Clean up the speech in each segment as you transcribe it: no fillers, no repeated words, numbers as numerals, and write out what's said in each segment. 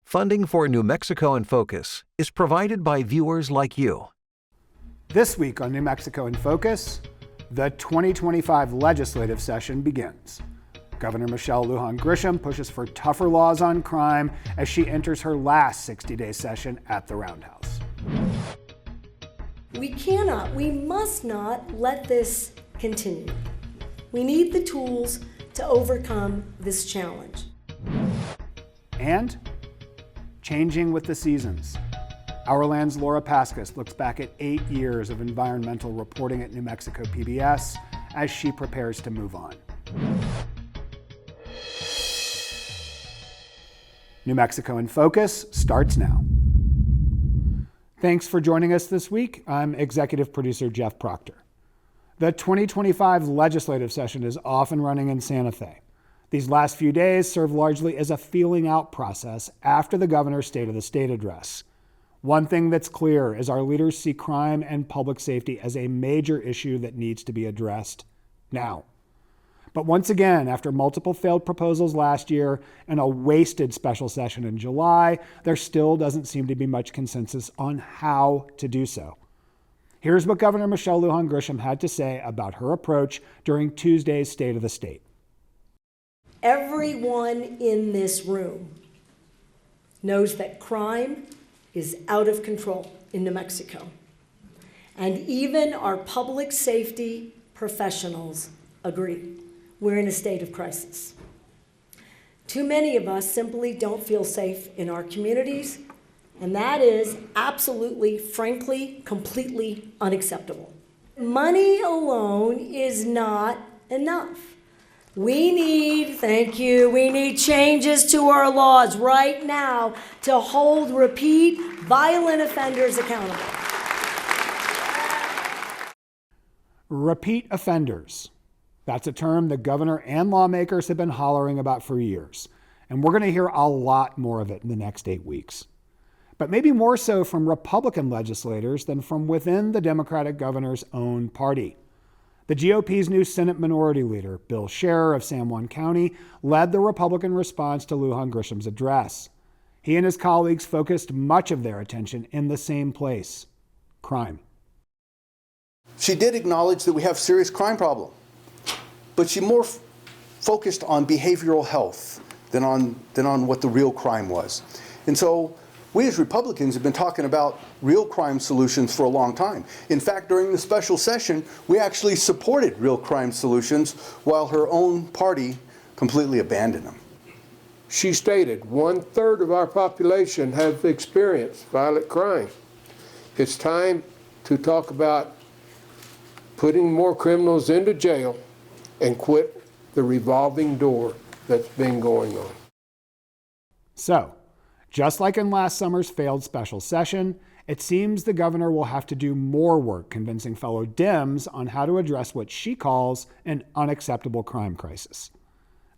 Funding for New Mexico in Focus is provided by viewers like you. This week on New Mexico in Focus, the 2025 legislative session begins. Governor Michelle Lujan Grisham pushes for tougher laws on crime as she enters her last 60-day session at the Roundhouse. We must not let this continue. We need the tools to overcome this challenge. And changing with the seasons. Our Land's Laura Paskus looks back at 8 years of environmental reporting at New Mexico PBS as she prepares to move on. New Mexico in Focus starts now. Thanks for joining us this week. I'm executive producer Jeff Proctor. The 2025 legislative session is off and running in Santa Fe. These last few days serve largely as a feeling out process after the governor's State of the State address. One thing that's clear is our leaders see crime and public safety as a major issue that needs to be addressed now. But once again, after multiple failed proposals last year and a wasted special session in July, there still doesn't seem to be much consensus on how to do so. Here's what Governor Michelle Lujan Grisham had to say about her approach during Tuesday's State of the State. Everyone in this room knows that crime is out of control in New Mexico. And even our public safety professionals agree we're in a state of crisis. Too many of us simply don't feel safe in our communities, and that is absolutely, frankly, completely unacceptable. Money alone is not enough. We need changes to our laws right now to hold repeat violent offenders accountable. Repeat offenders. That's a term the governor and lawmakers have been hollering about for years. And we're going to hear a lot more of it in the next 8 weeks. But maybe more so from Republican legislators than from within the Democratic governor's own party. The GOP's new Senate Minority Leader, Bill Scherer of San Juan County, led the Republican response to Lujan Grisham's address. He and his colleagues focused much of their attention in the same place: crime. She did acknowledge that we have a serious crime problem, but she more focused on behavioral health than on what the real crime was. And so we as Republicans have been talking about real crime solutions for a long time. In fact, during the special session, we actually supported real crime solutions while her own party completely abandoned them. She stated 1/3 of our population have experienced violent crime. It's time to talk about putting more criminals into jail and quit the revolving door that's been going on. So, just like in last summer's failed special session, it seems the governor will have to do more work convincing fellow Dems on how to address what she calls an unacceptable crime crisis.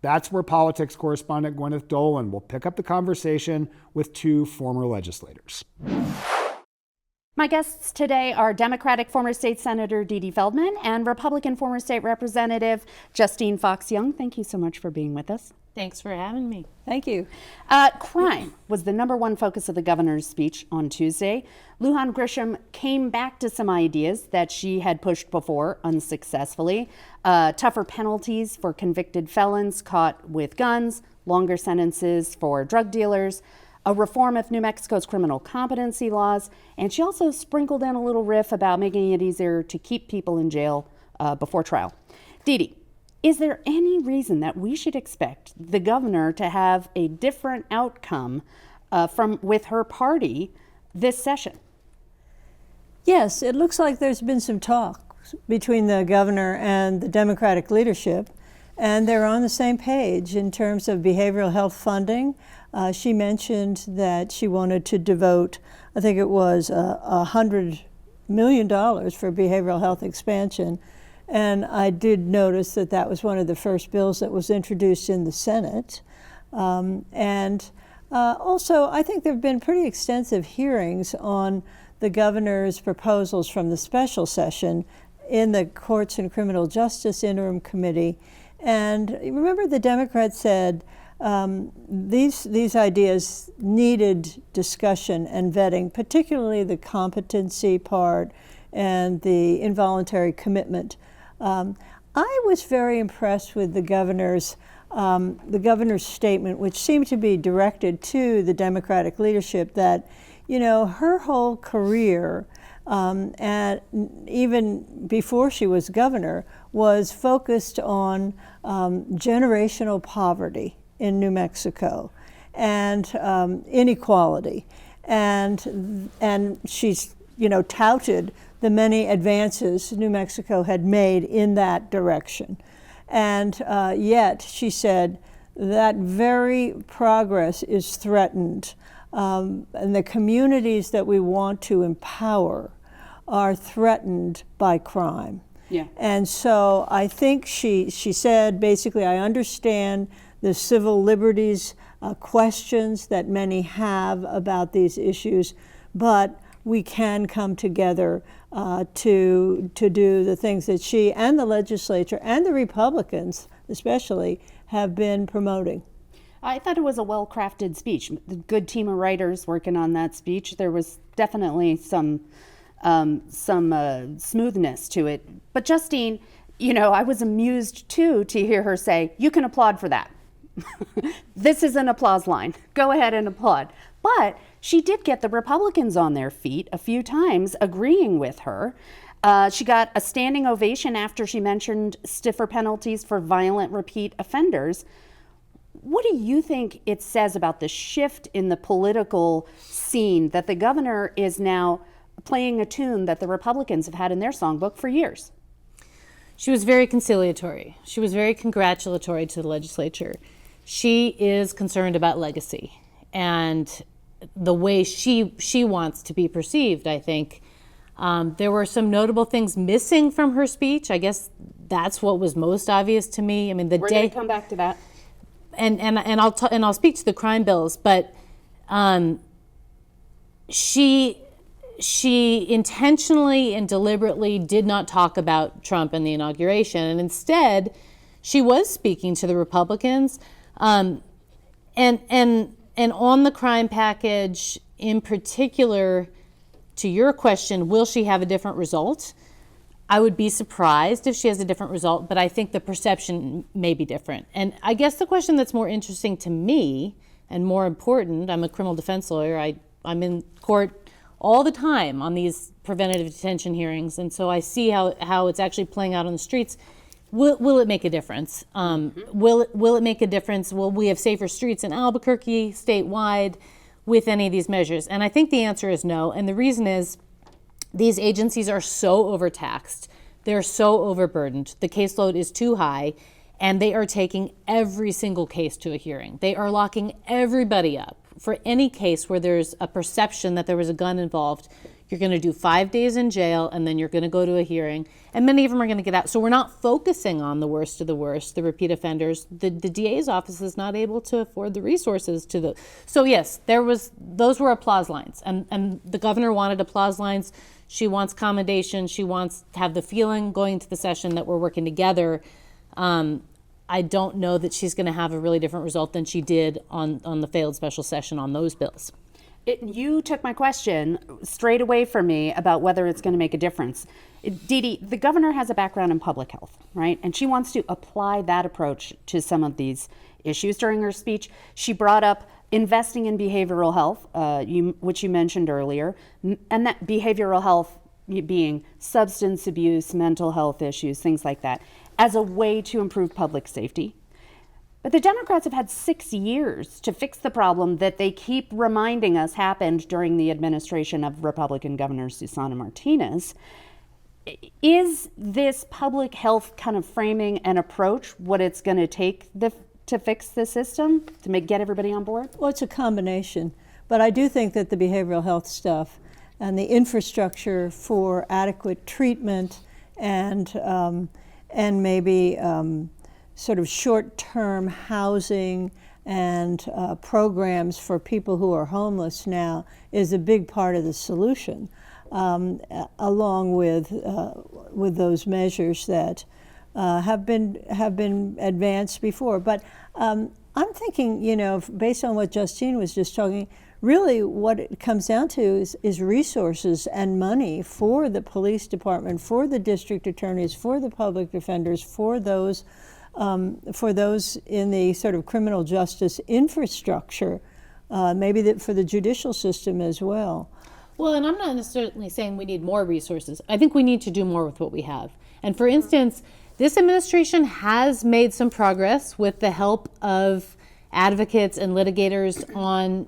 That's where politics correspondent Gwyneth Dolan will pick up the conversation with 2 former legislators. My guests today are Democratic former state senator Dee Dee Feldman and Republican former state representative Justine Fox Young. Thank you so much for being with us. Thanks for having me. Thank you. Crime was the number 1 focus of the governor's speech on Tuesday. Lujan Grisham came back to some ideas that she had pushed before unsuccessfully. Tougher penalties for convicted felons caught with guns, longer sentences for drug dealers, a reform of New Mexico's criminal competency laws, and she also sprinkled in a little riff about making it easier to keep people in jail before trial. Dee Dee, is there any reason that we should expect the governor to have a different outcome with her party this session? Yes, it looks like there's been some talk between the governor and the Democratic leadership, and they're on the same page in terms of behavioral health funding. She mentioned that she wanted to devote, I think it was $100 million for behavioral health expansion. And I did notice that that was one of the first bills that was introduced in the Senate. Also, I think there have been pretty extensive hearings on the governor's proposals from the special session in the Courts and Criminal Justice Interim Committee. And remember, the Democrats said these ideas needed discussion and vetting, particularly the competency part and the involuntary commitment. I was very impressed with the governor's statement, which seemed to be directed to the Democratic leadership, that, her whole career, and even before she was governor, was focused on generational poverty in New Mexico and inequality. And she's, touted the many advances New Mexico had made in that direction. And yet, she said, that very progress is threatened. And the communities that we want to empower are threatened by crime. Yeah. And so I think she said, basically, I understand the civil liberties questions that many have about these issues, but we can come together to do the things that she and the legislature and the Republicans especially have been promoting. I thought it was a well-crafted speech. The good team of writers working on that speech. There was definitely some smoothness to it. But Justine, I was amused too to hear her say, "You can applaud for that." This is an applause line. Go ahead and applaud. But she did get the Republicans on their feet a few times, agreeing with her. She got a standing ovation after she mentioned stiffer penalties for violent repeat offenders. What do you think it says about the shift in the political scene that the governor is now playing a tune that the Republicans have had in their songbook for years? She was very conciliatory. She was very congratulatory to the legislature. She is concerned about legacy and the way she wants to be perceived, I think. There were some notable things missing from her speech. I guess that's what was most obvious to me. I mean, We're going to come back to that. And I'll speak to the crime bills, but she intentionally and deliberately did not talk about Trump and the inauguration, and instead she was speaking to the Republicans, and on the crime package in particular. To your question, will she have a different result? I would be surprised if she has a different result, but I think the perception may be different. And I guess the question that's more interesting to me and more important, I'm a criminal defense lawyer. I'm in court all the time on these preventative detention hearings, and so I see how it's actually playing out on the streets. Will it make a difference? Will it make a difference? Will we have safer streets in Albuquerque, statewide, with any of these measures? And I think the answer is no. And the reason is these agencies are so overtaxed. They're so overburdened. The caseload is too high, and they are taking every single case to a hearing. They are locking everybody up. For any case where there's a perception that there was a gun involved, you're going to do 5 days in jail, and then you're going to go to a hearing, and many of them are going to get out. So we're not focusing on the worst of the worst, the repeat offenders. The DA's office is not able to afford the resources to the. So yes, those were applause lines, and the governor wanted applause lines. She wants commendation. She wants to have the feeling going into the session that we're working together. I don't know that she's going to have a really different result than she did on the failed special session on those bills. You took my question straight away from me about whether it's going to make a difference. Dee Dee, the governor has a background in public health, right? And she wants to apply that approach to some of these issues. During her speech, she brought up investing in behavioral health, which you mentioned earlier, and that behavioral health being substance abuse, mental health issues, things like that, as a way to improve public safety. But the Democrats have had 6 years to fix the problem that they keep reminding us happened during the administration of Republican Governor Susana Martinez. Is this public health kind of framing and approach what it's going to take to fix the system, to get everybody on board? Well, it's a combination. But I do think that the behavioral health stuff and the infrastructure for adequate treatment and maybe sort of short-term housing and programs for people who are homeless now is a big part of the solution, along with those measures that have been advanced before. But I'm thinking, based on what Justine was just talking, really what it comes down to is resources and money for the police department, for the district attorneys, for the public defenders, for those in the sort of criminal justice infrastructure, maybe for the judicial system as well. Well, and I'm not necessarily saying we need more resources. I think we need to do more with what we have. And for instance, this administration has made some progress with the help of advocates and litigators on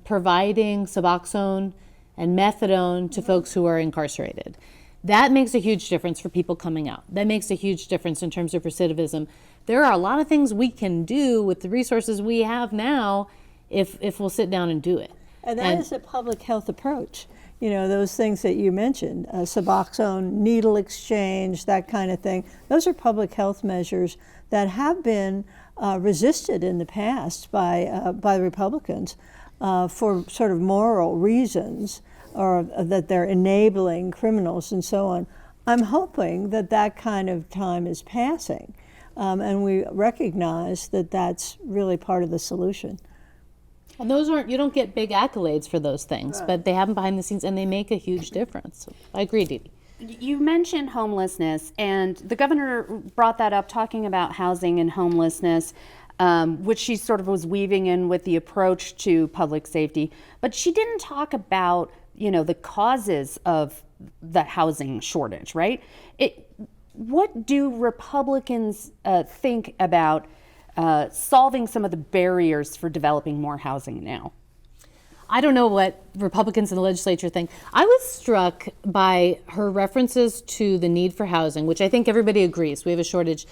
providing Suboxone and methadone to folks who are incarcerated. That makes a huge difference for people coming out. That makes a huge difference in terms of recidivism. There are a lot of things we can do with the resources we have now if we'll sit down and do it. And that is a public health approach. Those things that you mentioned, Suboxone, needle exchange, that kind of thing. Those are public health measures that have been resisted in the past by Republicans for sort of moral reasons, or that they're enabling criminals and so on. I'm hoping that kind of time is passing, and we recognize that that's really part of the solution. And those you don't get big accolades for those things, but they happen behind the scenes and they make a huge difference. I agree, Dee Dee. You mentioned homelessness, and the governor brought that up, talking about housing and homelessness, which she sort of was weaving in with the approach to public safety. But she didn't talk about, the causes of the housing shortage, right? What do Republicans think about solving some of the barriers for developing more housing now? I don't know what Republicans in the legislature think. I was struck by her references to the need for housing, which I think everybody agrees we have a shortage,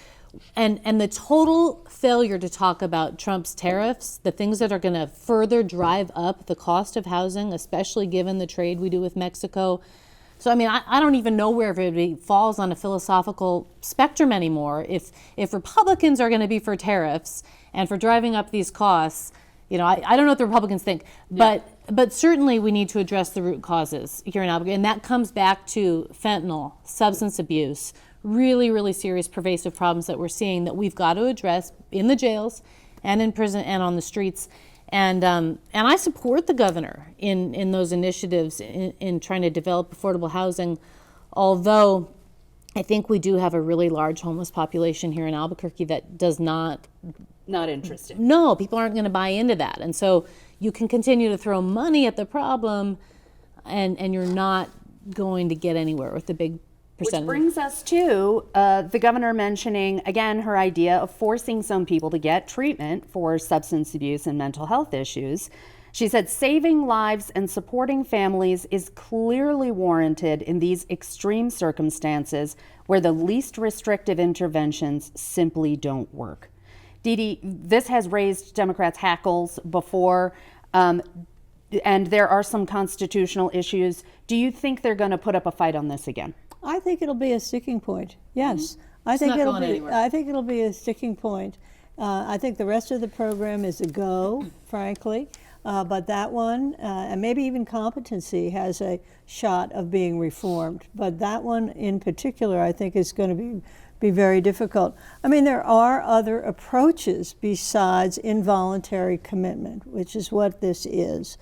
and the total failure to talk about Trump's tariffs, the things that are going to further drive up the cost of housing, especially given the trade we do with Mexico. So, I mean, I don't even know where everybody falls on a philosophical spectrum anymore. If Republicans are going to be for tariffs and for driving up these costs, I don't know what the Republicans think, but certainly we need to address the root causes here in Albuquerque, and that comes back to fentanyl, substance abuse, really, really serious pervasive problems that we're seeing that we've got to address in the jails and in prison and on the streets. And I support the governor in those initiatives in trying to develop affordable housing, although I think we do have a really large homeless population here in Albuquerque that does not interested. No, people aren't going to buy into that. And so you can continue to throw money at the problem and you're not going to get anywhere with the big percentage. Which brings us to the governor mentioning, again, her idea of forcing some people to get treatment for substance abuse and mental health issues. She said saving lives and supporting families is clearly warranted in these extreme circumstances where the least restrictive interventions simply don't work. Dee Dee, this has raised Democrats' hackles before, and there are some constitutional issues. Do you think they're going to put up a fight on this again? I think it'll be a sticking point. Yes, I think it'll be a sticking point. I think the rest of the program is a go, frankly, but that one, and maybe even competency, has a shot of being reformed. But that one in particular, I think, is going to be very difficult. I mean, there are other approaches besides involuntary commitment, which is what this is.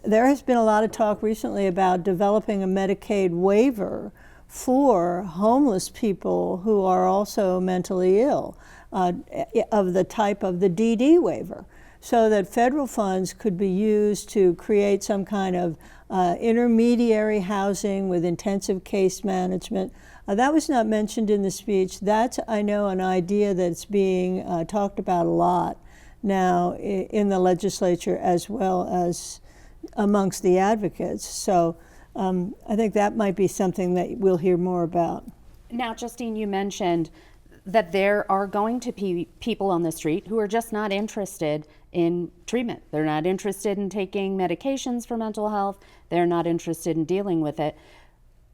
There has been a lot of talk recently about developing a Medicaid waiver for homeless people who are also mentally ill, of the type of the DD waiver, so that federal funds could be used to create some kind of intermediary housing with intensive case management. That was not mentioned in the speech. That's, I know, an idea that's being talked about a lot now in the legislature as well as amongst the advocates. So I think that might be something that we'll hear more about. Now, Justine, you mentioned that there are going to be people on the street who are just not interested in treatment. They're not interested in taking medications for mental health. They're not interested in dealing with it.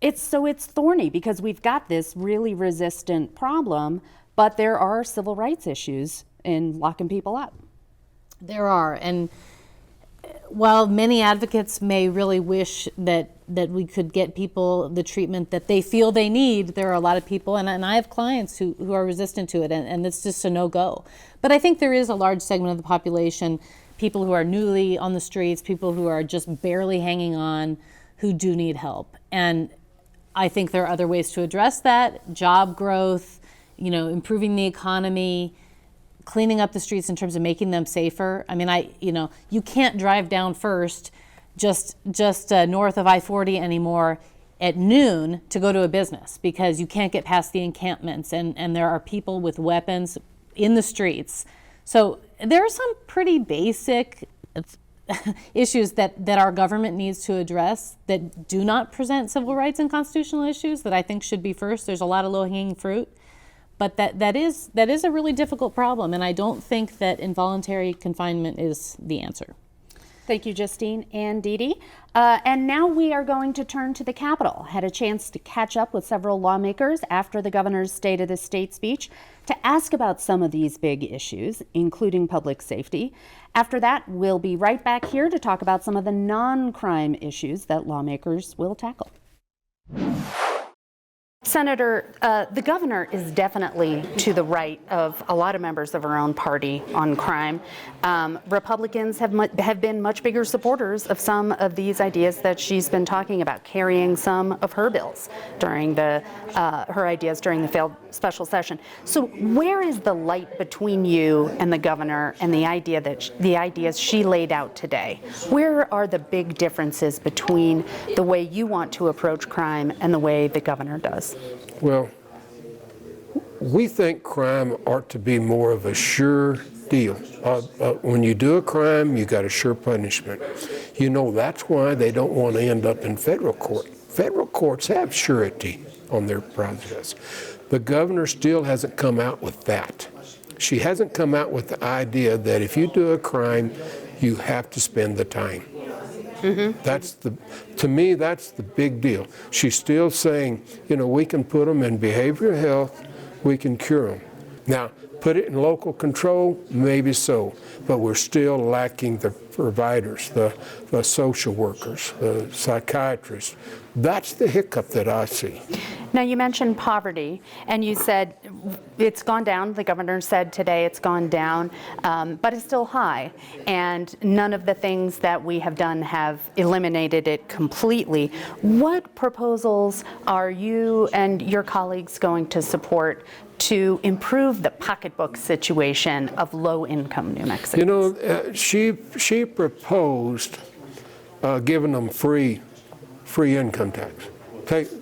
It's thorny because we've got this really resistant problem, but there are civil rights issues in locking people up. There are, and while many advocates may really wish that we could get people the treatment that they feel they need, there are a lot of people, and I have clients who are resistant to it, and it's just a no-go. But I think there is a large segment of the population, people who are newly on the streets, people who are just barely hanging on, who do need help. And I think there are other ways to address that: job growth, improving the economy, cleaning up the streets in terms of making them safer. I mean, you can't drive down First just north of I-40 anymore at noon to go to a business, because you can't get past the encampments, and there are people with weapons in the streets. So there are some pretty basic issues that our government needs to address that do not present civil rights and constitutional issues that I think should be first. There's a lot of low-hanging fruit, but that is a really difficult problem, and I don't think that involuntary confinement is the answer. Thank you, Justine and Dee Dee. And now we are going to turn to the Capitol. Had a chance to catch up with several lawmakers after the governor's State of the State speech to ask about some of these big issues, including public safety. After that, we'll be right back here to talk about some of the non-crime issues that lawmakers will tackle. Senator, the governor is definitely to the right of a lot of members of her own party on crime. Republicans have been much bigger supporters of some of these ideas that she's been talking about, carrying some of her bills during her ideas during the failed special session. So where is the light between you and the governor and the ideas she laid out today? Where are the big differences between the way you want to approach crime and the way the governor does? Well, we think crime ought to be more of a sure deal. When you do a crime, you got a sure punishment. That's why they don't want to end up in federal court. Federal courts have surety on their process. The governor still hasn't come out with that. She hasn't come out with the idea that if you do a crime, you have to spend the time. Mm-hmm. To me, that's the big deal. She's still saying, we can put them in behavioral health, we can cure them. Now, put it in local control, maybe so, but we're still lacking the providers, the social workers, the psychiatrists. That's the hiccup that I see. Now, you mentioned poverty, and you said it's gone down. The governor said today it's gone down, but it's still high. And none of the things that we have done have eliminated it completely. What proposals are you and your colleagues going to support to improve the pocketbook situation of low-income New Mexicans? She proposed giving them free income tax.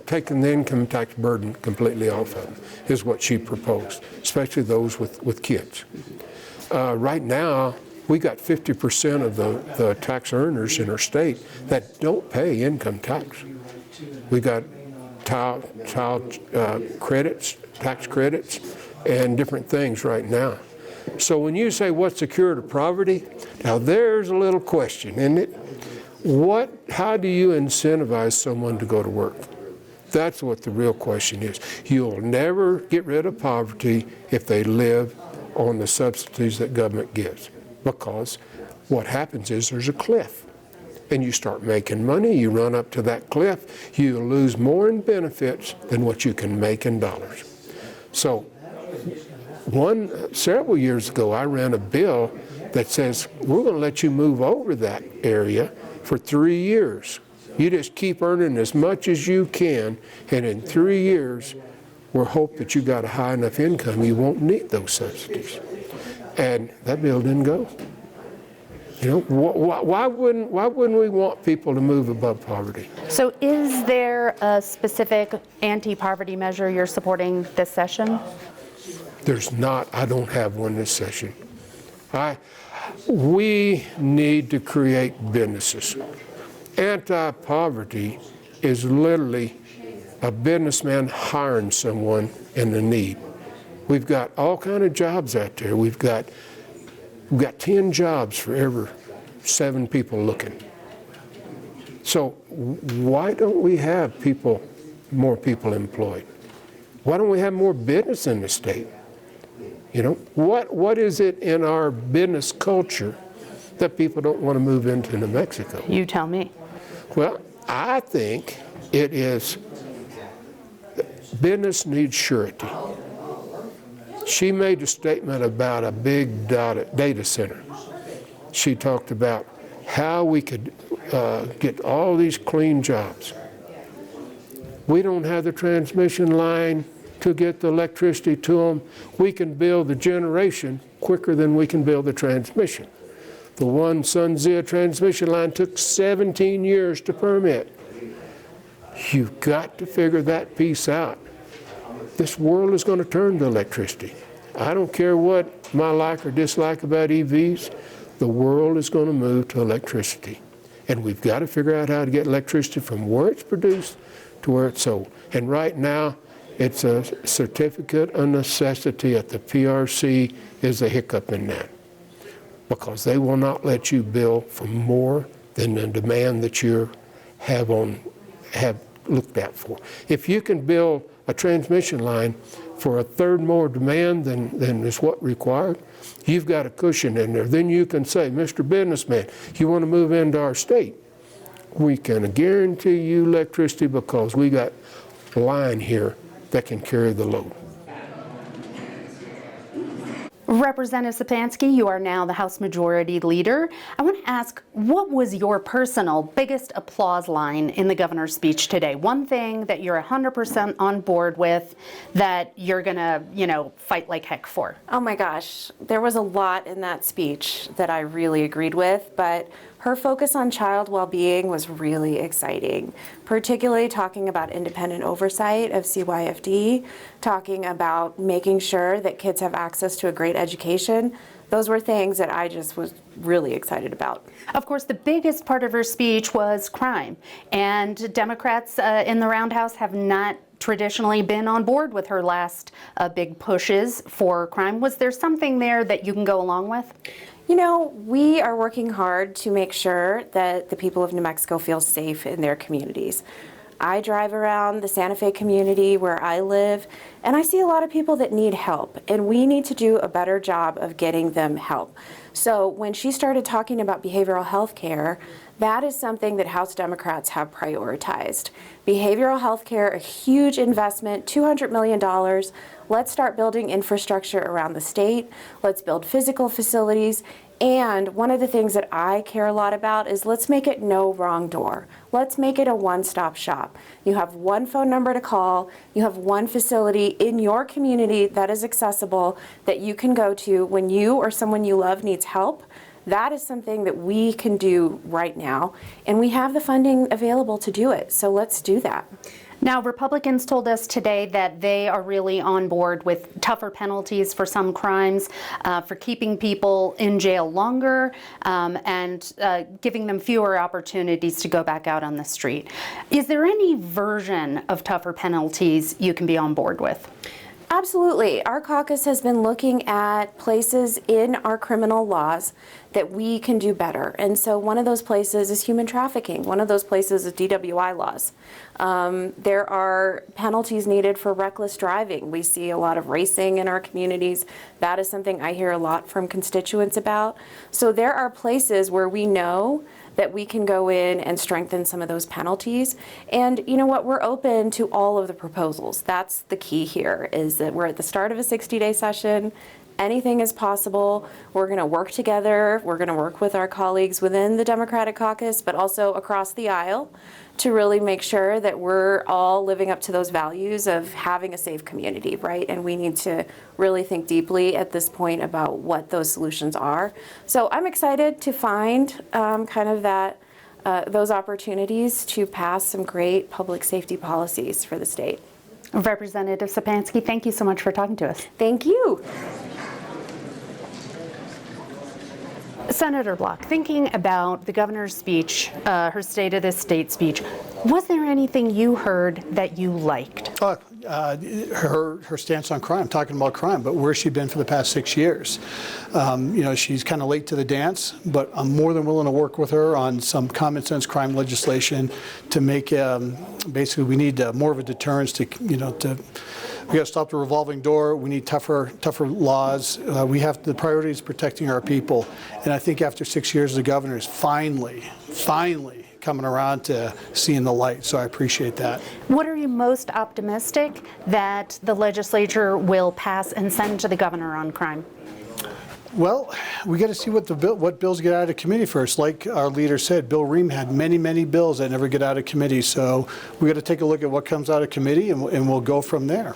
Taking the income tax burden completely off of them is what she proposed, especially those with kids. Right now, we got 50% of the tax earners in our state that don't pay income tax. We got child credits, tax credits, and different things right now. So when you say what's the cure to poverty, now there's a little question, isn't it? How do you incentivize someone to go to work? That's what the real question is. You'll never get rid of poverty if they live on the subsidies that government gives, because what happens is there's a cliff, and you start making money, you run up to that cliff, you lose more in benefits than what you can make in dollars. So several years ago, I ran a bill that says we're going to let you move over that area for 3 years. You just keep earning as much as you can, and in 3 years, we'll hope that you got a high enough income you won't need those subsidies. And that bill didn't go. Why wouldn't we want people to move above poverty? So is there a specific anti-poverty measure you're supporting this session? There's not. I don't have one this session. We need to create businesses. Anti-poverty is literally a businessman hiring someone in the need. We've got all kind of jobs out there. We've got 10 jobs for every 7 people looking. So why don't we have more people employed? Why don't we have more business in the state? What is it in our business culture that people don't want to move into New Mexico? You tell me. Well, I think it is business needs surety. She made a statement about a big data center. She talked about how we could get all these clean jobs. We don't have the transmission line to get the electricity to them. We can build the generation quicker than we can build the transmission. The one SunZia transmission line took 17 years to permit. You've got to figure that piece out. This world is going to turn to electricity. I don't care what my like or dislike about EVs, the world is going to move to electricity. And we've got to figure out how to get electricity from where it's produced to where it's sold. And right now, it's a certificate of necessity at the PRC is a hiccup in that, because they will not let you bill for more than the demand that you have looked at for. If you can build a transmission line for a third more demand than is what required, you've got a cushion in there. Then you can say, Mr. Businessman, you want to move into our state? We can guarantee you electricity because we got a line here that can carry the load. Representative Szczepanski, you are now the House Majority Leader. I want to ask, what was your personal biggest applause line in the governor's speech today? One thing that you're 100% on board with that you're going to, fight like heck for. Oh my gosh, there was a lot in that speech that I really agreed with, but her focus on child well-being was really exciting, particularly talking about independent oversight of CYFD, talking about making sure that kids have access to a great education. Those were things that I just was really excited about. Of course, the biggest part of her speech was crime, and Democrats in the Roundhouse have not traditionally been on board with her last big pushes for crime. Was there something there that you can go along with? You know, we are working hard to make sure that the people of New Mexico feel safe in their communities. I drive around the Santa Fe community where I live, and I see a lot of people that need help, and we need to do a better job of getting them help. So when she started talking about behavioral health care, that is something that House Democrats have prioritized. Behavioral health care, a huge investment, $200 million. Let's start building infrastructure around the state. Let's build physical facilities. And one of the things that I care a lot about is let's make it no wrong door. Let's make it a one-stop shop. You have one phone number to call. You have one facility in your community that is accessible that you can go to when you or someone you love needs help. That is something that we can do right now, and we have the funding available to do it, so let's do that. Now, Republicans told us today that they are really on board with tougher penalties for some crimes, for keeping people in jail longer, and giving them fewer opportunities to go back out on the street. Is there any version of tougher penalties you can be on board with? Absolutely. Our caucus has been looking at places in our criminal laws that we can do better. And so one of those places is human trafficking. One of those places is DWI laws. There are penalties needed for reckless driving. We see a lot of racing in our communities. That is something I hear a lot from constituents about. So there are places where we know that we can go in and strengthen some of those penalties. And you know what, we're open to all of the proposals. That's the key here, is that we're at the start of a 60-day session. Anything is possible. We're gonna work together. We're gonna work with our colleagues within the Democratic caucus, but also across the aisle to really make sure that we're all living up to those values of having a safe community, right? And we need to really think deeply at this point about what those solutions are. So I'm excited to find kind of that those opportunities to pass some great public safety policies for the state. Representative Szczepanski, thank you so much for talking to us. Thank you. Senator Block, thinking about the governor's speech, her State of the State speech, was there anything you heard that you liked? Her stance on crime, talking about crime, but where's she been for the past 6 years? She's kind of late to the dance, but I'm more than willing to work with her on some common sense crime legislation to make, basically we need more of a deterrence to We got to stop the revolving door. We need tougher laws. We have the priority is protecting our people. And I think after 6 years, the governor is finally coming around to seeing the light. So I appreciate that. What are you most optimistic that the legislature will pass and send to the governor on crime? Well, we got to see what bills get out of committee first. Like our leader said, Bill Ream had many bills that never get out of committee. So we got to take a look at what comes out of committee, and we'll go from there.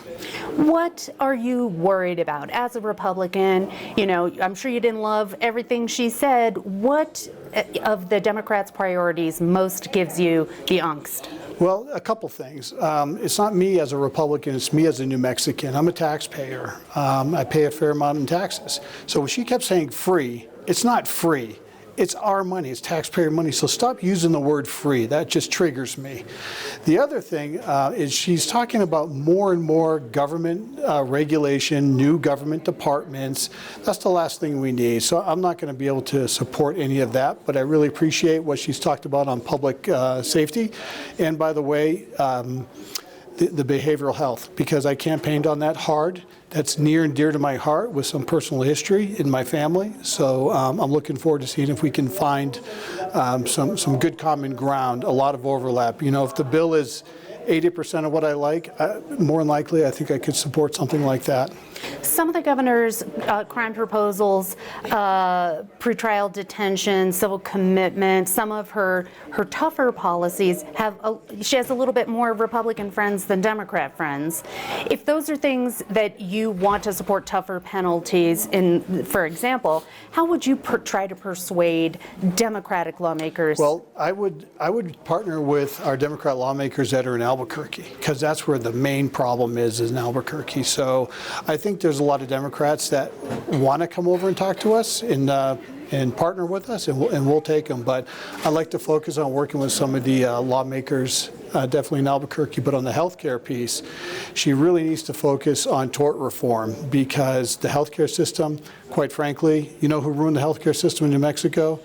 What are you worried about as a Republican? You know, I'm sure you didn't love everything she said. What of the Democrats' priorities most gives you the angst? Well, a couple things. It's not me as a Republican, it's me as a New Mexican. I'm a taxpayer. I pay a fair amount in taxes. So when she kept saying free, it's not free. It's our money, it's taxpayer money, so stop using the word free. That just triggers me. The other thing is she's talking about more and more government regulation, new government departments. That's the last thing we need. So I'm not going to be able to support any of that, but I really appreciate what she's talked about on public safety. And by the way, the behavioral health, because I campaigned on that hard. That's near and dear to my heart with some personal history in my family. So I'm looking forward to seeing if we can find some good common ground, a lot of overlap. You know, if the bill is 80% of what I like, more than likely I think I could support something like that. Some of the governor's crime proposals, pretrial detention, civil commitment, some of her tougher policies she has a little bit more Republican friends than Democrat friends. If those are things that you want to support, tougher penalties in, for example, how would you try to persuade Democratic lawmakers? Well, I would partner with our Democrat lawmakers that are in Albuquerque, because that's where the main problem is in Albuquerque. So I think there's a lot of Democrats that want to come over and talk to us and partner with us, and we'll take them. But I'd like to focus on working with some of the lawmakers, definitely in Albuquerque, but on the healthcare piece, she really needs to focus on tort reform, because the healthcare system, quite frankly, you know who ruined the healthcare system in New Mexico?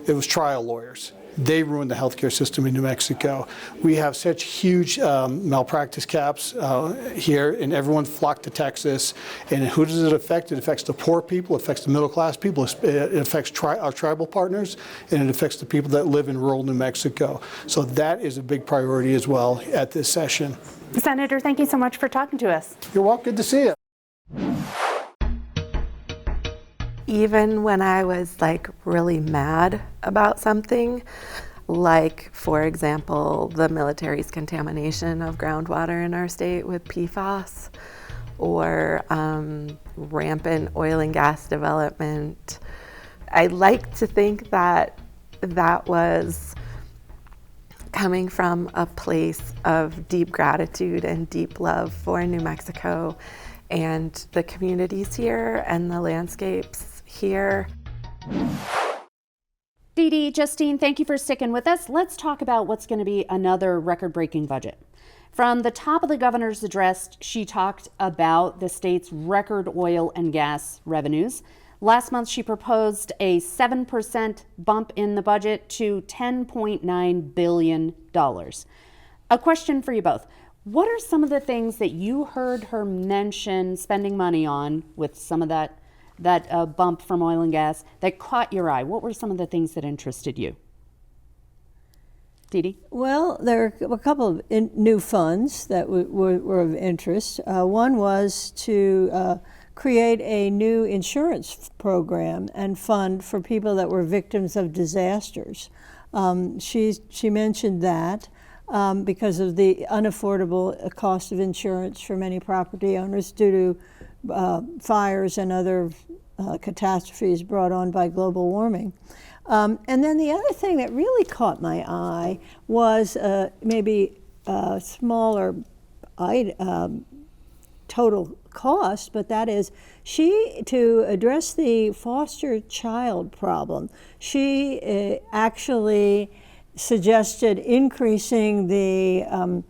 It was trial lawyers. They ruined the healthcare system in New Mexico. We have such huge malpractice caps here, and everyone flocked to Texas. And who does it affect? It affects the poor people, it affects the middle class people, it affects our tribal partners, and it affects the people that live in rural New Mexico. So that is a big priority as well at this session. Senator, thank you so much for talking to us. You're welcome. Good to see you. Even when I was like really mad about something, like for example, the military's contamination of groundwater in our state with PFAS, or rampant oil and gas development, I like to think that that was coming from a place of deep gratitude and deep love for New Mexico and the communities here and the landscapes here. Dee Dee, Justine, thank you for sticking with us. Let's talk about what's going to be another record-breaking budget. From the top of the governor's address, she talked about the state's record oil and gas revenues. Last month, she proposed a 7% bump in the budget to $10.9 billion. A question for you both. What are some of the things that you heard her mention spending money on with some of that bump from oil and gas that caught your eye? What were some of the things that interested you? Dee Dee? Well, there are a couple of new funds that were of interest. One was to create a new insurance program and fund for people that were victims of disasters. She mentioned that because of the unaffordable cost of insurance for many property owners due to fires and other catastrophes brought on by global warming. And then the other thing that really caught my eye was maybe a smaller total cost, but that is to address the foster child problem, she actually suggested increasing the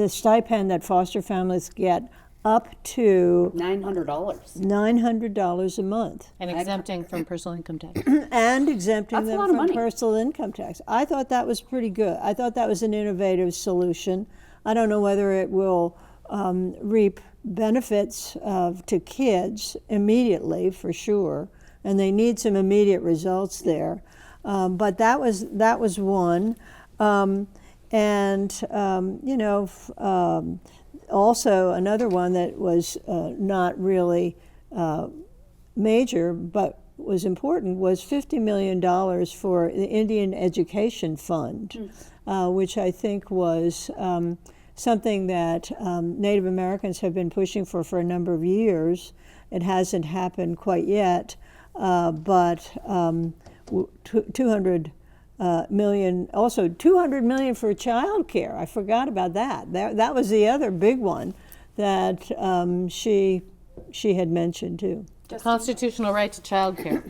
stipend that foster families get up to $900 a month. And exempting from personal income tax. And exempting them from personal income tax. I thought that was pretty good. I thought that was an innovative solution. I don't know whether it will reap benefits to kids immediately, for sure, and they need some immediate results there. But that was one. Also another one that was not really major, but was important, was $50 million for the Indian Education Fund, which I think was something that Native Americans have been pushing for a number of years. It hasn't happened quite yet, but 200 million, also 200 million for child care. I forgot about that. That was the other big one that she had mentioned too. The constitutional right to child care.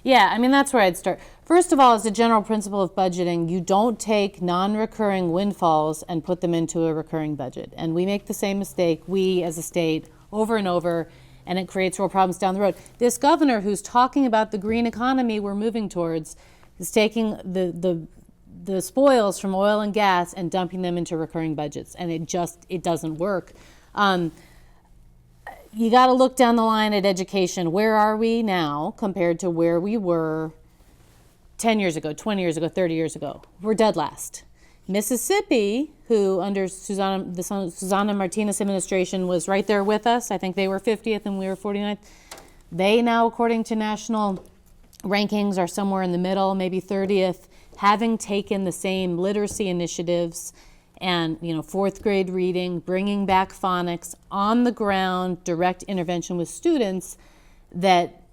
Yeah, I mean, that's where I'd start. First of all, as a general principle of budgeting, you don't take non-recurring windfalls and put them into a recurring budget. And we make the same mistake, we as a state, over and over, and it creates real problems down the road. This governor who's talking about the green economy we're moving towards is taking the spoils from oil and gas and dumping them into recurring budgets, and it doesn't work. You got to look down the line at education. Where are we now compared to where we were 10 years ago, 20 years ago, 30 years ago? We're dead last. Mississippi, who under the Susana Martinez administration was right there with us, I think they were 50th and we were 49th. They now, according to national rankings, are somewhere in the middle, maybe 30th, having taken the same literacy initiatives and fourth grade reading, bringing back phonics, on the ground, direct intervention with students that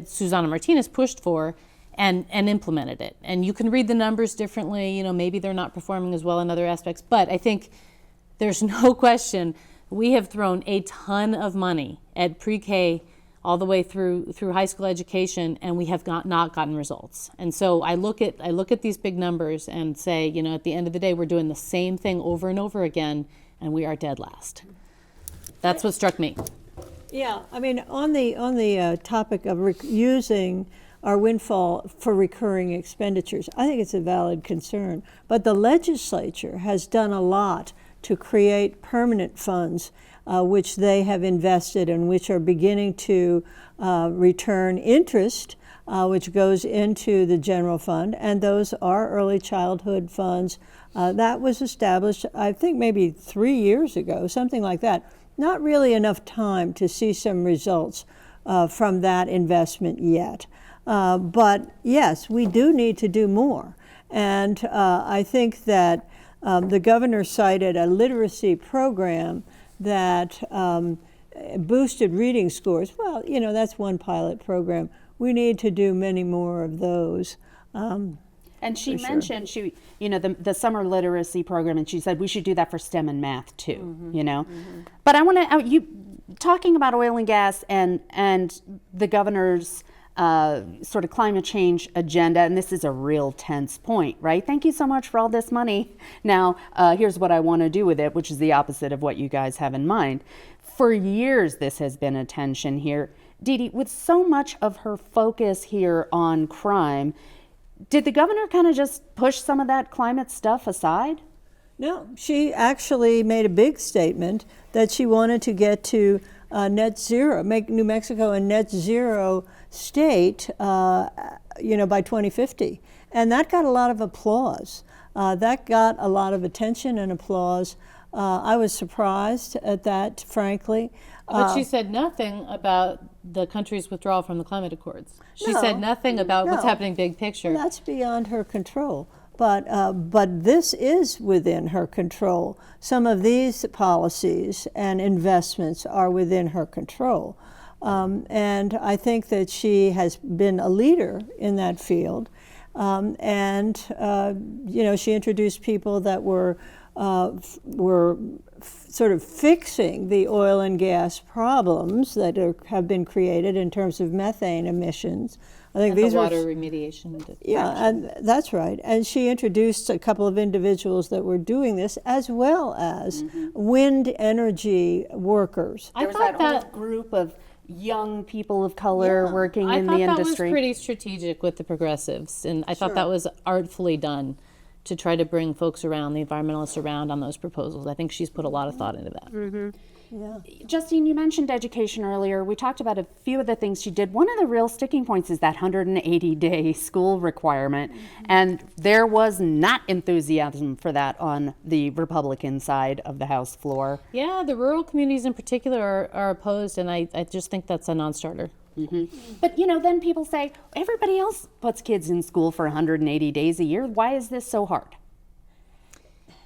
Susana Martinez pushed for and implemented it. And you can read the numbers differently, maybe they're not performing as well in other aspects, but I think there's no question we have thrown a ton of money at pre-K all the way through high school education, and we have not gotten results. And so I look at these big numbers and say, at the end of the day, we're doing the same thing over and over again, and we are dead last. That's what struck me. Yeah, I mean, on the topic of using our windfall for recurring expenditures, I think it's a valid concern. But the legislature has done a lot to create permanent funds which they have invested and which are beginning to return interest, which goes into the general fund, and those are early childhood funds. That was established, I think, maybe 3 years ago, something like that. Not really enough time to see some results from that investment yet. But yes, we do need to do more. And I think that the governor cited a literacy program that boosted reading scores. Well, that's one pilot program. We need to do many more of those. And she mentioned the summer literacy program, and she said we should do that for STEM and math too. But I want to you talking about oil and gas and the governor's sort of climate change agenda, and this is a real tense point, right? Thank you so much for all this money. Now, here's what I want to do with it, which is the opposite of what you guys have in mind. For years, this has been a tension here. Dee Dee, with so much of her focus here on crime, did the governor kind of just push some of that climate stuff aside? No, she actually made a big statement that she wanted to get to net zero, make New Mexico a net zero state, by 2050. And that got a lot of applause. That got a lot of attention and applause. I was surprised at that, frankly. But she said nothing about the country's withdrawal from the climate accords. She said nothing about what's happening big picture. Well, that's beyond her control. But this is within her control. Some of these policies and investments are within her control. And I think that she has been a leader in that field. She introduced people that were sort of fixing the oil and gas problems that have been created in terms of methane emissions. I think and these the water remediation. And that's right. And she introduced a couple of individuals that were doing this, as well as wind energy workers. There was that whole group of young people of color working in the industry. I thought that was pretty strategic with the progressives, and I thought that was artfully done to try to bring folks around, the environmentalists around on those proposals. I think she's put a lot of thought into that. Yeah. Justine, you mentioned education earlier. We talked about a few of the things she did. One of the real sticking points is that 180-day school requirement, and there was not enthusiasm for that on the Republican side of the House floor. Yeah, the rural communities in particular are opposed, and I just think that's a non-starter. But, then people say, everybody else puts kids in school for 180 days a year. Why is this so hard?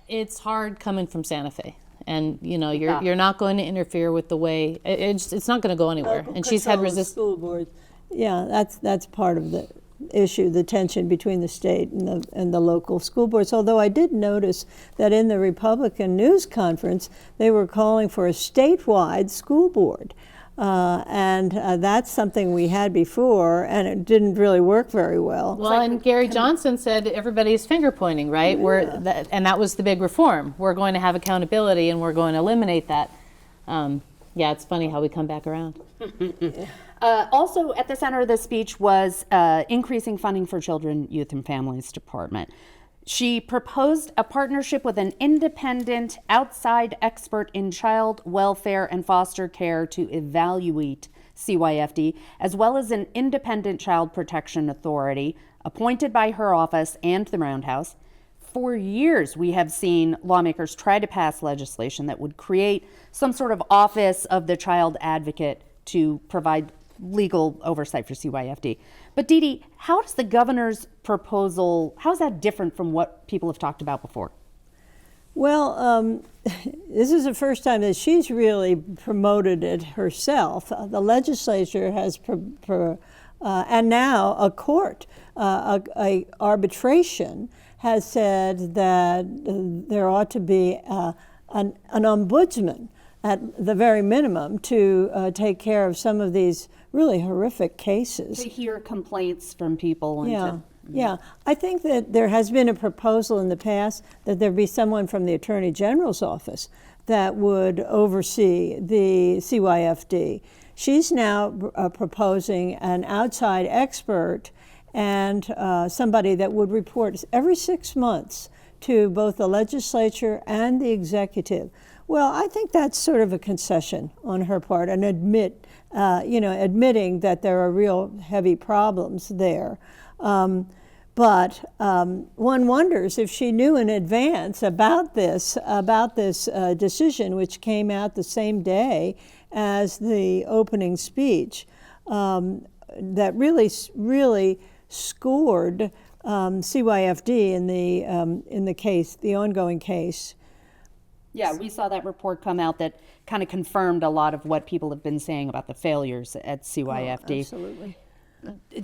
It's hard coming from Santa Fe. And you're not going to interfere with the way it's not going to go anywhere. And she's had resistance. School board. Yeah, that's part of the issue, the tension between the state and the local school boards. Although I did notice that in the Republican news conference, they were calling for a statewide school board. And that's something we had before, and it didn't really work very well. Well, and Gary Johnson said everybody's finger pointing, right? Yeah. And that was the big reform. We're going to have accountability, and we're going to eliminate that. Yeah, it's funny how we come back around. Also, at the center of the speech was increasing funding for Children, Youth, and Families Department. She proposed a partnership with an independent outside expert in child welfare and foster care to evaluate CYFD, as well as an independent child protection authority appointed by her office and the Roundhouse. For years, we have seen lawmakers try to pass legislation that would create some sort of office of the child advocate to provide legal oversight for CYFD. But Dee Dee, how does the governor's proposal, how is that different from what people have talked about before? Well, this is the first time that she's really promoted it herself. The legislature has, and now a court, a arbitration has said that there ought to be an ombudsman at the very minimum to take care of some of these really horrific cases. To hear complaints from people. And Yeah, I think that there has been a proposal in the past that there be someone from the Attorney General's office that would oversee the CYFD. She's now proposing an outside expert and somebody that would report every 6 months to both the legislature and the executive. Well, I think that's sort of a concession on her part, and admitting that there are real heavy problems there. But one wonders if she knew in advance about this decision, which came out the same day as the opening speech, that really scored CYFD in the case, the ongoing case. Yeah, we saw that report come out that kind of confirmed a lot of what people have been saying about the failures at CYFD. Oh, absolutely.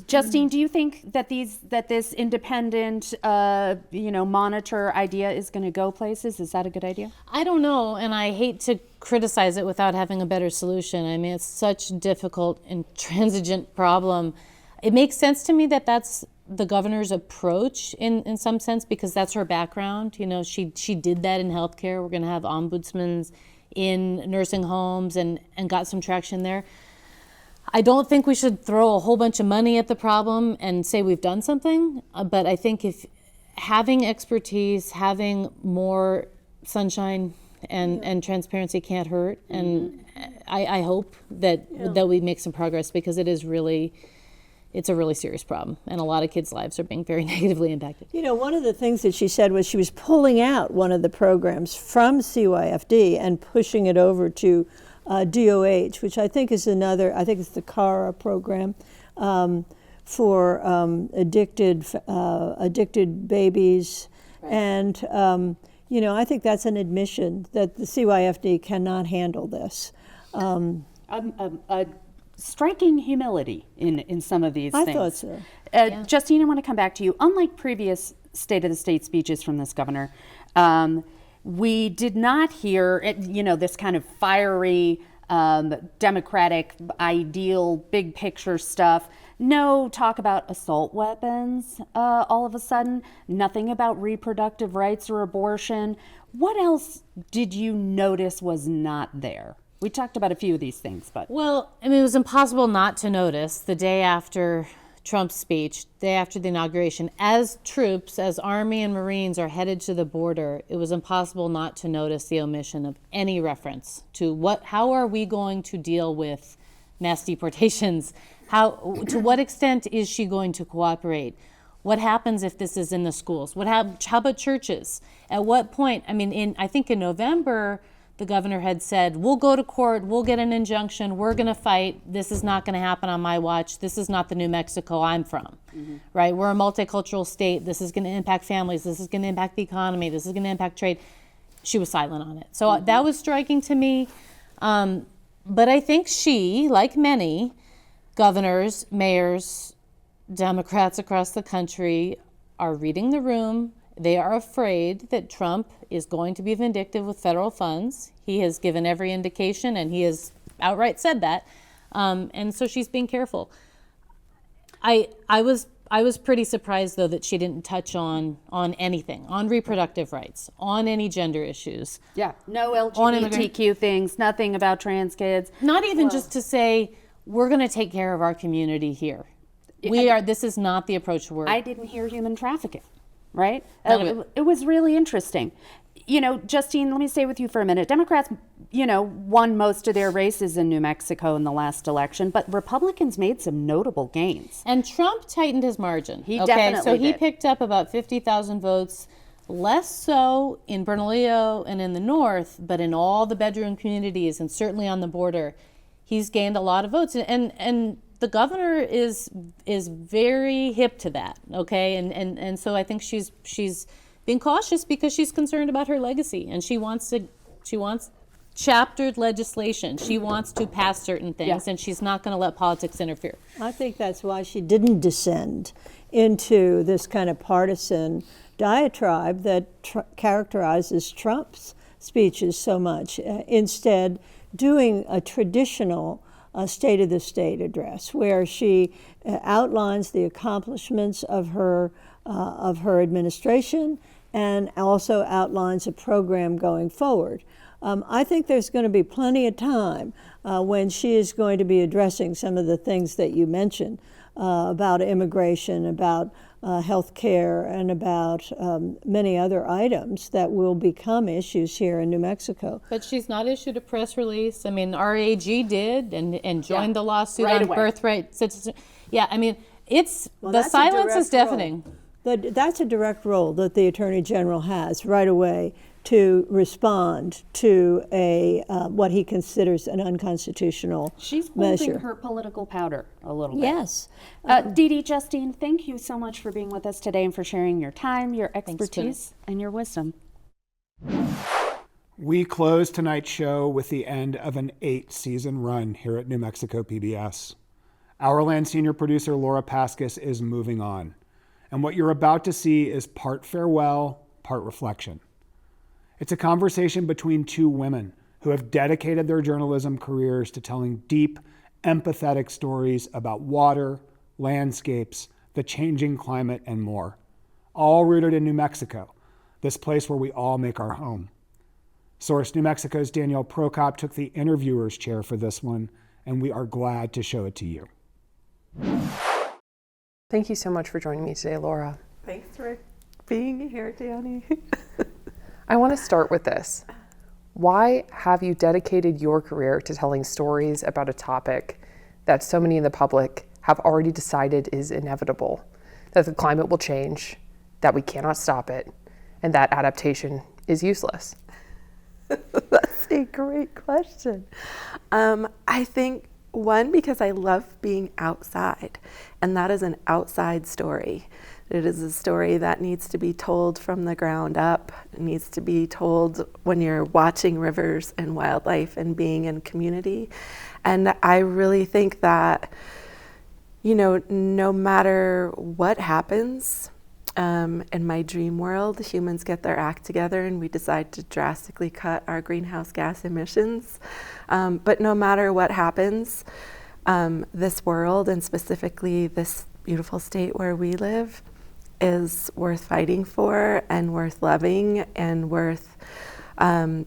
Justine, do you think that this independent, monitor idea is going to go places? Is that a good idea? I don't know, and I hate to criticize it without having a better solution. I mean, it's such a difficult, intransigent problem. It makes sense to me that that's the governor's approach in some sense, because that's her background. She did that in healthcare. We're going to have ombudsmen in nursing homes and got some traction there. I don't think we should throw a whole bunch of money at the problem and say we've done something, but I think if having expertise, having more sunshine and transparency can't hurt, and I hope that we make some progress, because it's a really serious problem, and a lot of kids' lives are being very negatively impacted. One of the things that she said was she was pulling out one of the programs from CYFD and pushing it over to DOH, which I think is I think it's the CARA program for addicted babies. Right. And, I think that's an admission that the CYFD cannot handle this. Striking humility in some of these things. I thought so. Justine, I want to come back to you. Unlike previous State of the State speeches from this governor, we did not hear, this kind of fiery, democratic, ideal, big picture stuff. No talk about assault weapons all of a sudden. Nothing about reproductive rights or abortion. What else did you notice was not there? We talked about a few of these things, but... Well, it was impossible not to notice the day after Trump's speech, day after the inauguration, as troops, as Army and Marines are headed to the border, it was impossible not to notice the omission of any reference to how are we going to deal with mass deportations? To what extent is she going to cooperate? What happens if this is in the schools? How about churches? At what point? I mean, I think in November, the governor had said, we'll go to court, we'll get an injunction, we're going to fight. This is not going to happen on my watch. This is not the New Mexico I'm from, right? We're a multicultural state. This is going to impact families. This is going to impact the economy. This is going to impact trade. She was silent on it. So that was striking to me. But I think she, like many governors, mayors, Democrats across the country, are reading the room. They are afraid that Trump is going to be vindictive with federal funds. He has given every indication, and he has outright said that. And so she's being careful. I was pretty surprised, though, that she didn't touch on anything, on reproductive rights, on any gender issues. Yeah, no LGBTQ things, nothing about trans kids. Not even just to say, we're going to take care of our community here. This is not the approach we're... I didn't hear human trafficking. Right? It was really interesting. Justine, let me stay with you for a minute. Democrats, won most of their races in New Mexico in the last election, but Republicans made some notable gains. And Trump tightened his margin. He definitely he picked up about 50,000 votes, less so in Bernalillo and in the north, but in all the bedroom communities and certainly on the border, he's gained a lot of votes. And the governor is very hip to that, okay? And so I think she's being cautious because she's concerned about her legacy, and she wants chaptered legislation. She wants to pass certain things, and she's not going to let politics interfere. I think that's why she didn't descend into this kind of partisan diatribe that characterizes Trump's speeches so much. Instead, doing a traditional State of the State address, where she outlines the accomplishments of her administration and also outlines a program going forward. I think there's going to be plenty of time when she is going to be addressing some of the things that you mentioned about immigration, about health care, and about many other items that will become issues here in New Mexico. But she's not issued a press release. I mean, our AG did and joined the lawsuit right on birthright citizenship. Yeah, I mean, the silence is deafening. That's a direct role that the Attorney General has right away to respond to what he considers an unconstitutional She's measure. holding her political powder a little bit. Yes. Dee Dee, Justine, thank you so much for being with us today and for sharing your time, your expertise, and your wisdom. We close tonight's show with the end of an 8-season run here at New Mexico PBS. Hourland senior producer Laura Paskus is moving on. And what you're about to see is part farewell, part reflection. It's a conversation between two women who have dedicated their journalism careers to telling deep, empathetic stories about water, landscapes, the changing climate, and more. All rooted in New Mexico, this place where we all make our home. Source New Mexico's Danielle Prokop took the interviewer's chair for this one, and we are glad to show it to you. Thank you so much for joining me today, Laura. Thanks for being here, Danny. I want to start with this. Why have you dedicated your career to telling stories about a topic that so many in the public have already decided is inevitable, that the climate will change, that we cannot stop it, and that adaptation is useless? That's a great question. I think, one, because I love being outside, and that is an outside story. It is a story that needs to be told from the ground up. It needs to be told when you're watching rivers and wildlife and being in community. And I really think that, no matter what happens, in my dream world, humans get their act together and we decide to drastically cut our greenhouse gas emissions. But no matter what happens, this world, and specifically this beautiful state where we live, is worth fighting for and worth loving and worth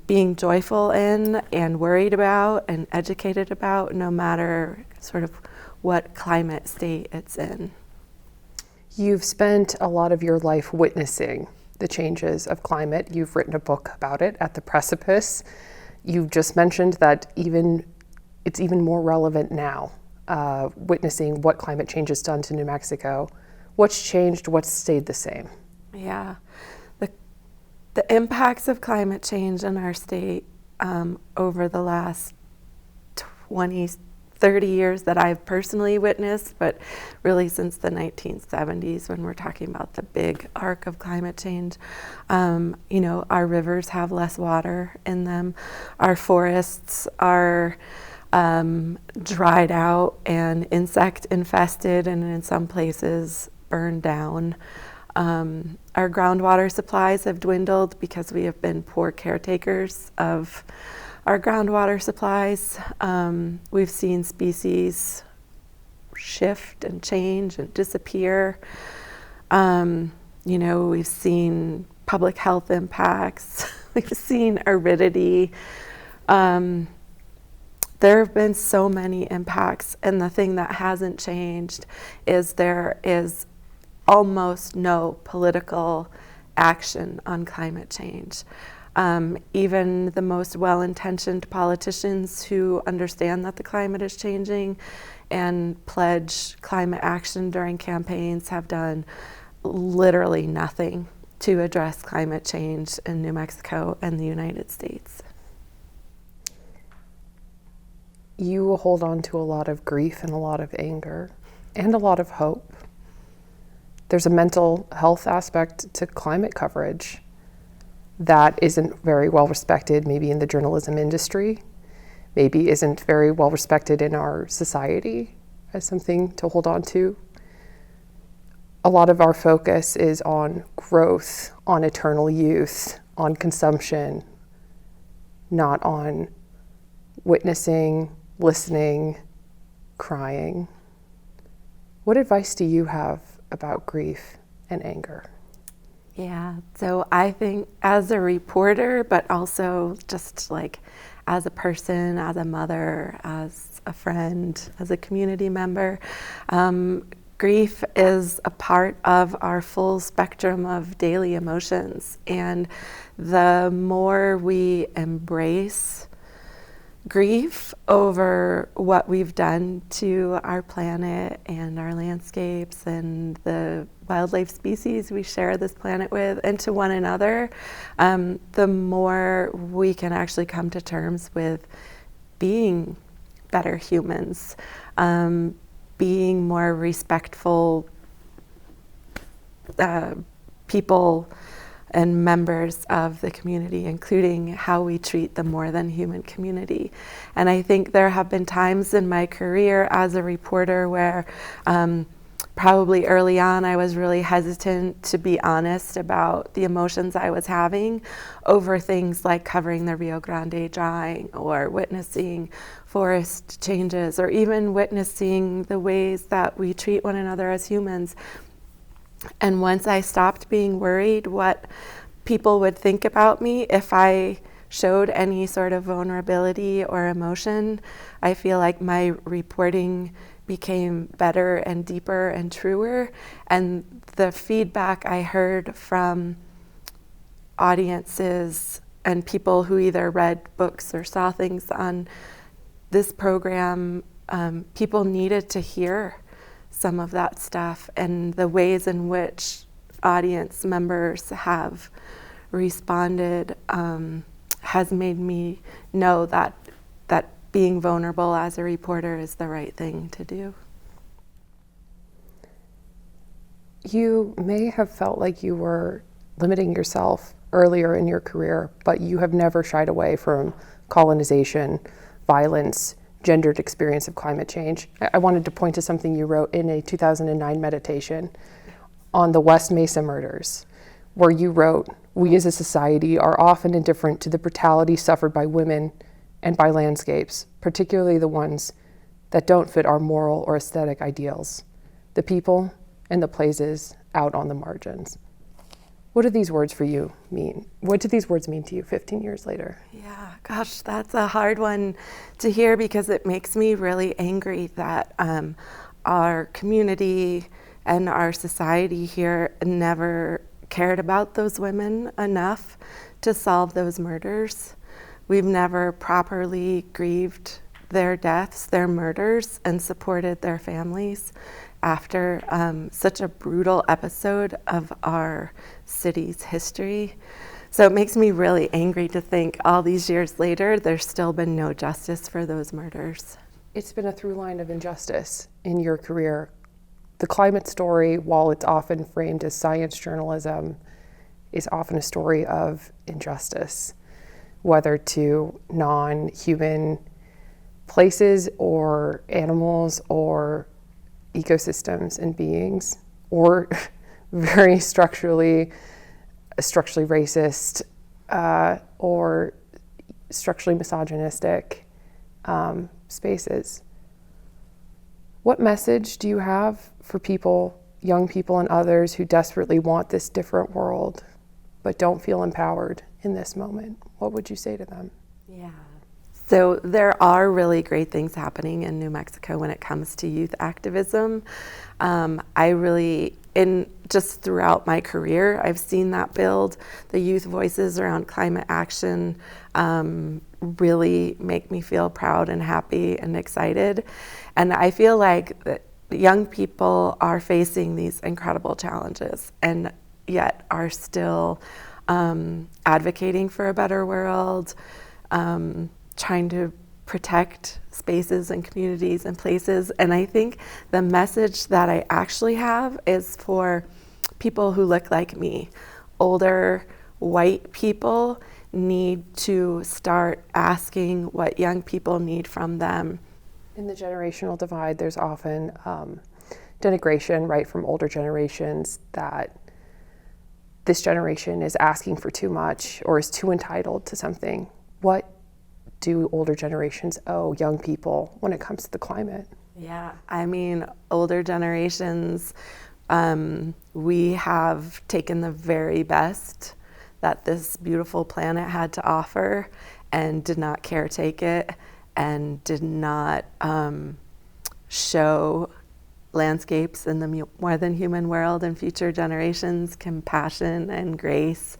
being joyful in and worried about and educated about, no matter sort of what climate state it's in. You've spent a lot of your life witnessing the changes of climate. You've written a book about it, At the Precipice. You've just mentioned that it's even more relevant now, witnessing what climate change has done to New Mexico. What's changed? What's stayed the same? Yeah, the impacts of climate change in our state over the last 20, 30 years that I've personally witnessed, but really since the 1970s when we're talking about the big arc of climate change. Our rivers have less water in them. Our forests are dried out and insect infested, and in some places burned down. Our groundwater supplies have dwindled because we have been poor caretakers of our groundwater supplies. We've seen species shift and change and disappear. We've seen public health impacts. We've seen aridity. There have been so many impacts, and the thing that hasn't changed is there is almost no political action on climate change. Even the most well-intentioned politicians who understand that the climate is changing and pledge climate action during campaigns have done literally nothing to address climate change in New Mexico and the United States. You hold on to a lot of grief and a lot of anger and a lot of hope. There's a mental health aspect to climate coverage that isn't very well respected, maybe in the journalism industry, maybe isn't very well respected in our society as something to hold on to. A lot of our focus is on growth, on eternal youth, on consumption, not on witnessing, listening, crying. What advice do you have about grief and anger? Yeah, so I think as a reporter, but also just like as a person, as a mother, as a friend, as a community member, grief is a part of our full spectrum of daily emotions. And the more we embrace grief over what we've done to our planet and our landscapes and the wildlife species we share this planet with and to one another, the more we can actually come to terms with being better humans, being more respectful people and members of the community, including how we treat the more than human community. And I think there have been times in my career as a reporter where probably early on I was really hesitant to be honest about the emotions I was having over things like covering the Rio Grande drying or witnessing forest changes or even witnessing the ways that we treat one another as humans. And once I stopped being worried what people would think about me if I showed any sort of vulnerability or emotion, I feel like my reporting became better and deeper and truer. And the feedback I heard from audiences and people who either read books or saw things on this program, people needed to hear some of that stuff, and the ways in which audience members have responded has made me know that being vulnerable as a reporter is the right thing to do. You may have felt like you were limiting yourself earlier in your career, but you have never shied away from colonization, violence, gendered experience of climate change. I wanted to point to something you wrote in a 2009 meditation on the West Mesa murders, where you wrote, "We as a society are often indifferent to the brutality suffered by women and by landscapes, particularly the ones that don't fit our moral or aesthetic ideals, the people and the places out on the margins." What do these words for you mean? What do these words mean to you 15 years later? Yeah, gosh, that's a hard one to hear because it makes me really angry that our community and our society here never cared about those women enough to solve those murders. We've never properly grieved their deaths, their murders, and supported their families after such a brutal episode of our city's history. So it makes me really angry to think all these years later, there's still been no justice for those murders. It's been a through line of injustice in your career. The climate story, while it's often framed as science journalism, is often a story of injustice, whether to non-human places or animals or ecosystems and beings, or very structurally racist or structurally misogynistic spaces. What message do you have for people, young people and others who desperately want this different world but don't feel empowered in this moment? What would you say to them? Yeah. So there are really great things happening in New Mexico when it comes to youth activism. Just throughout my career, I've seen that build. The youth voices around climate action really make me feel proud and happy and excited. And I feel like that young people are facing these incredible challenges and yet are still advocating for a better world, trying to protect spaces and communities and places. And I think the message that I actually have is for people who look like me. Older white people need to start asking what young people need from them. In the generational divide, there's often denigration, right, from older generations that this generation is asking for too much or is too entitled to something. What do older generations owe young people when it comes to the climate? Yeah, I mean, older generations, we have taken the very best that this beautiful planet had to offer and did not caretake it and did not show landscapes in the more than human world and future generations compassion and grace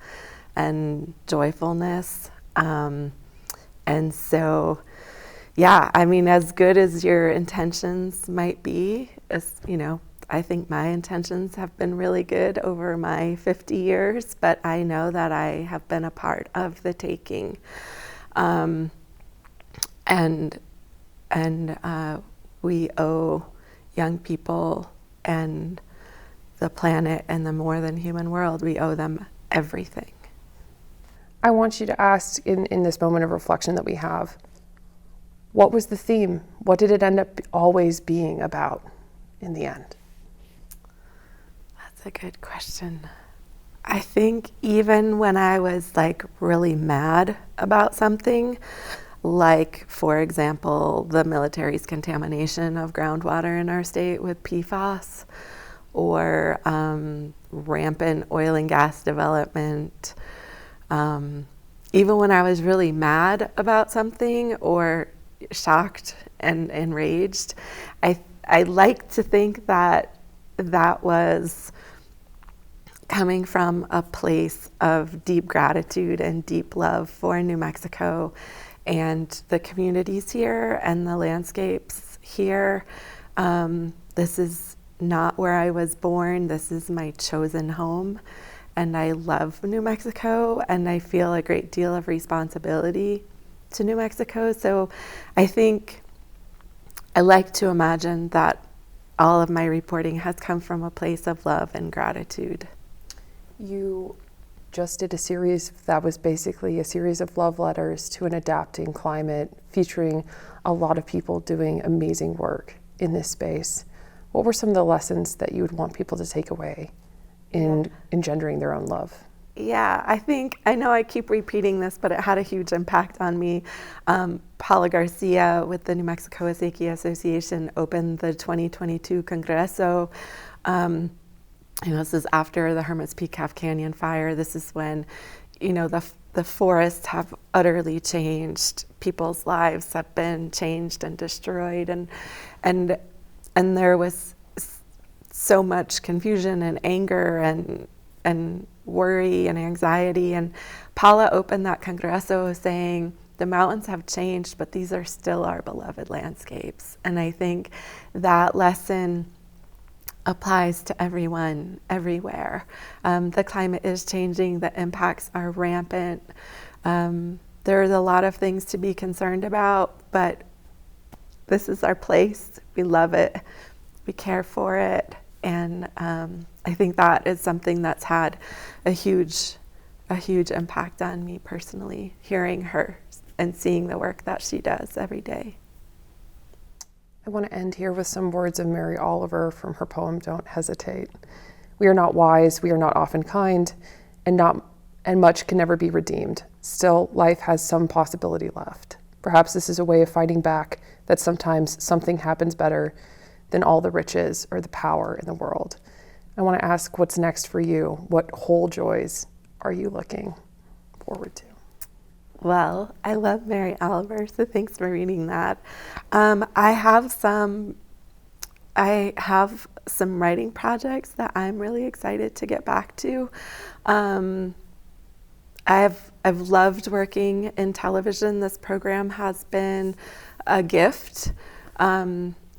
and joyfulness. And so, yeah, I mean, as good as your intentions might be, I think my intentions have been really good over my 50 years, but I know that I have been a part of the taking. And we owe young people and the planet and the more than human world, we owe them everything. I want you to ask in this moment of reflection that we have, what was the theme? What did it end up always being about in the end? That's a good question. I think even when I was really mad about something, like, for example, the military's contamination of groundwater in our state with PFAS, or rampant oil and gas development, even when I was really mad about something or shocked and enraged, I like to think that that was coming from a place of deep gratitude and deep love for New Mexico and the communities here and the landscapes here. This is not where I was born. This is my chosen home. And I love New Mexico, and I feel a great deal of responsibility to New Mexico. So I think I like to imagine that all of my reporting has come from a place of love and gratitude. You just did a series that was basically a series of love letters to an adapting climate, featuring a lot of people doing amazing work in this space. What were some of the lessons that you would want people to take away in engendering their own love? Yeah, I know I keep repeating this, but it had a huge impact on me. Paula Garcia with the New Mexico Acequia Association opened the 2022 Congreso. This is after the Hermit's Peak Calf Canyon fire. This is when, the forests have utterly changed. People's lives have been changed and destroyed, and there was so much confusion and anger and worry and anxiety. And Paula opened that Congreso saying, the mountains have changed, but these are still our beloved landscapes. And I think that lesson applies to everyone, everywhere. The climate is changing, the impacts are rampant. There's a lot of things to be concerned about, but this is our place. We love it. We care for it. And I think that is something that's had a huge impact on me personally, hearing her and seeing the work that she does every day. I want to end here with some words of Mary Oliver from her poem, Don't Hesitate. We are not wise, we are not often kind, and much can never be redeemed. Still, life has some possibility left. Perhaps this is a way of fighting back that sometimes something happens better than all the riches or the power in the world. I want to ask, what's next for you? What whole joys are you looking forward to? Well, I love Mary Oliver, so thanks for reading that. I have some writing projects that I'm really excited to get back to. I've loved working in television. This program has been a gift.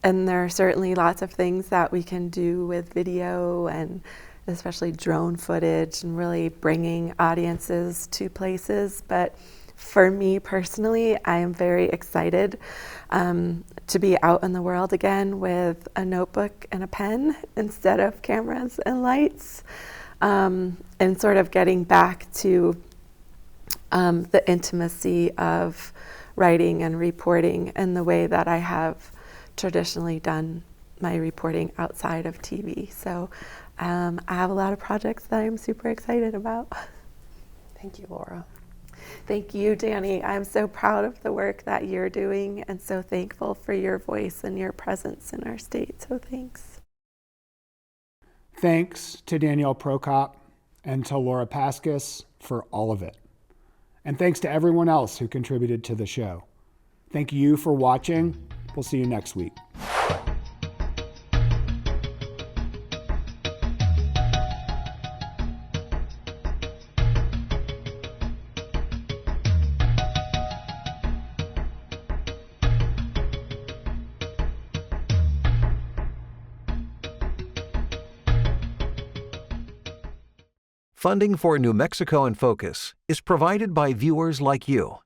And there are certainly lots of things that we can do with video and especially drone footage and really bringing audiences to places. But for me personally, I am very excited to be out in the world again with a notebook and a pen instead of cameras and lights, and sort of getting back to the intimacy of writing and reporting in the way that I have traditionally done my reporting outside of TV. So I have a lot of projects that I'm super excited about. Thank you, Laura. Thank you, Danny. I'm so proud of the work that you're doing and so thankful for your voice and your presence in our state. So thanks. Thanks to Danielle Prokop and to Laura Paskus for all of it. And thanks to everyone else who contributed to the show. Thank you for watching. We'll see you next week. Funding for New Mexico in Focus is provided by viewers like you.